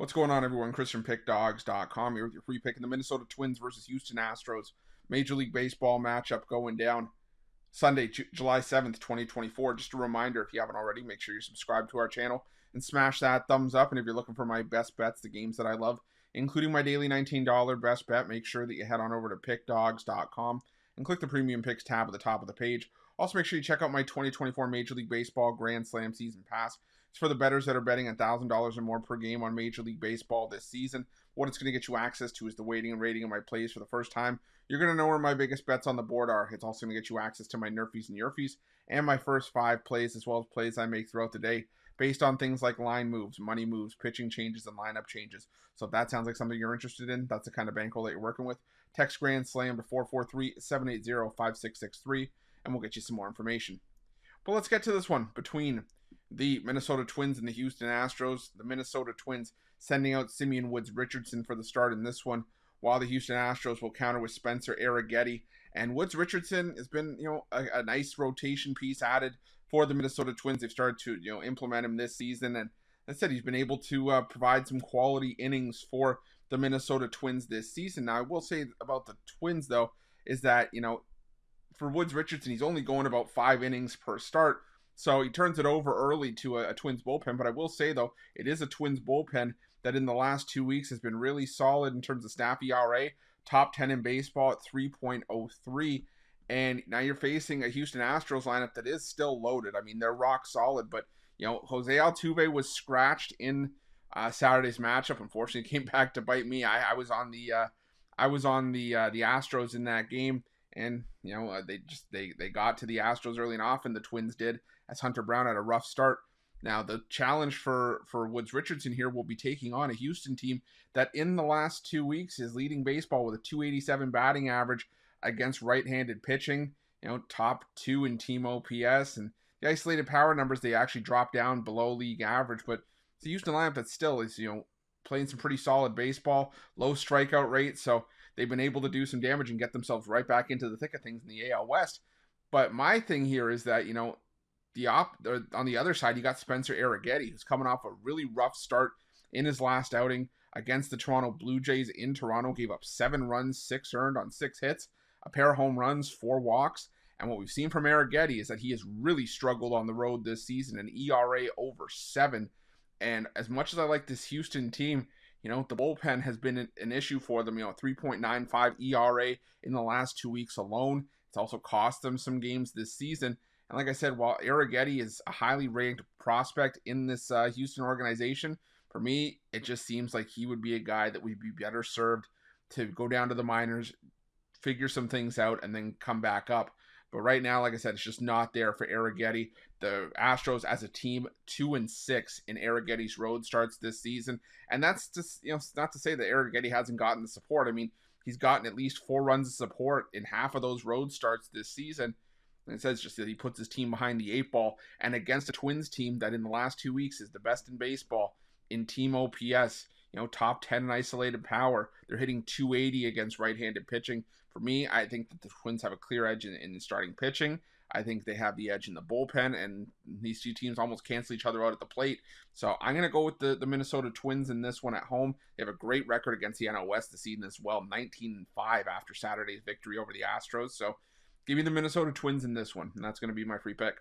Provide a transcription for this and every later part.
What's going on, everyone? Chris from Pickdawgz.com here with your free pick in the Minnesota Twins versus Houston Astros Major League Baseball matchup going down Sunday, July 7th, 2024. Just a reminder, if you haven't already, make sure you're subscribed to our channel and smash that thumbs up. And if you're looking for my best bets, the games that I love, including my daily $19 best bet, make sure that you head on over to Pickdawgz.com and click the Premium Picks tab at the top of the page. Also, make sure you check out my 2024 Major League Baseball Grand Slam Season Pass. It's for the bettors that are betting $1,000 or more per game on Major League Baseball this season. What it's going to get you access to is the weighting and rating of my plays for the first time. You're going to know where my biggest bets on the board are. It's also going to get you access to my Nerfies and Yerfies and my first 5 plays, as well as plays I make throughout the day based on things like line moves, money moves, pitching changes, and lineup changes. So if that sounds like something you're interested in, that's the kind of bankroll that you're working with. Text Grand Slam to 443-780-5663, and we'll get you some more information. But let's get to this one between the Minnesota Twins and the Houston Astros. The Minnesota Twins sending out Simeon Woods-Richardson for the start in this one, while the Houston Astros will counter with Spencer Arrighetti. And Woods-Richardson has been, a nice rotation piece added for the Minnesota Twins. They've started to, implement him this season. And as I said, he's been able to provide some quality innings for the Minnesota Twins this season. Now, I will say about the Twins, though, is that, for Woods-Richardson, he's only going about 5 innings per start. So he turns it over early to a Twins bullpen. But I will say, though, it is a Twins bullpen that in the last 2 weeks has been really solid in terms of staff ERA, top 10 in baseball at 3.03. And now you're facing a Houston Astros lineup that is still loaded. I mean, they're rock solid. But, Jose Altuve was scratched in Saturday's matchup. Unfortunately, it came back to bite me. I was on the Astros in that game. And, they got to the Astros early and often. The Twins did, as Hunter Brown had a rough start. Now, the challenge for Woods-Richardson here will be taking on a Houston team that in the last 2 weeks is leading baseball with a .287 batting average against right-handed pitching, top 2 in team OPS. And the isolated power numbers, they actually dropped down below league average. But it's a Houston lineup that still is, playing some pretty solid baseball, low strikeout rate. So they've been able to do some damage and get themselves right back into the thick of things in the AL West. But my thing here is that, on the other side, you got Spencer Arrighetti, who's coming off a really rough start in his last outing against the Toronto Blue Jays in Toronto. Gave up 7 runs, 6 earned on 6 hits, a pair of home runs, 4 walks. And what we've seen from Arrighetti is that he has really struggled on the road this season, an ERA over 7. And as much as I like this Houston team, the bullpen has been an issue for them. 3.95 ERA in the last 2 weeks alone. It's also cost them some games this season. And like I said, while Arrighetti is a highly ranked prospect in this Houston organization, for me, it just seems like he would be a guy that would be better served to go down to the minors, figure some things out, and then come back up. But right now, like I said, it's just not there for Arrighetti. The Astros as a team, 2-6 in Arrighetti's road starts this season. And that's just, not to say that Arrighetti hasn't gotten the support. I mean, he's gotten at least 4 runs of support in half of those road starts this season. And it says just that he puts his team behind the 8 ball. And against a Twins team that in the last 2 weeks is the best in baseball in team OPS, top 10 in isolated power. They're hitting .280 against right-handed pitching. For me, I think that the Twins have a clear edge in starting pitching. I think they have the edge in the bullpen, and these two teams almost cancel each other out at the plate. So I'm going to go with the Minnesota Twins in this one at home. They have a great record against the NL West this season as well, 19-5 after Saturday's victory over the Astros. So give me the Minnesota Twins in this one, and that's going to be my free pick.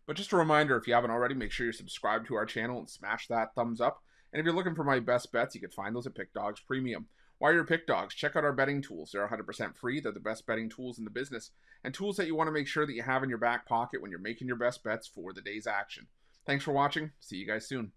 But just a reminder, if you haven't already, make sure you're subscribed to our channel and smash that thumbs up. And if you're looking for my best bets, you can find those at Pick Dawgz Premium. While you're at Pick Dawgz, check out our betting tools. They're 100% free. They're the best betting tools in the business, and tools that you want to make sure that you have in your back pocket when you're making your best bets for the day's action. Thanks for watching. See you guys soon.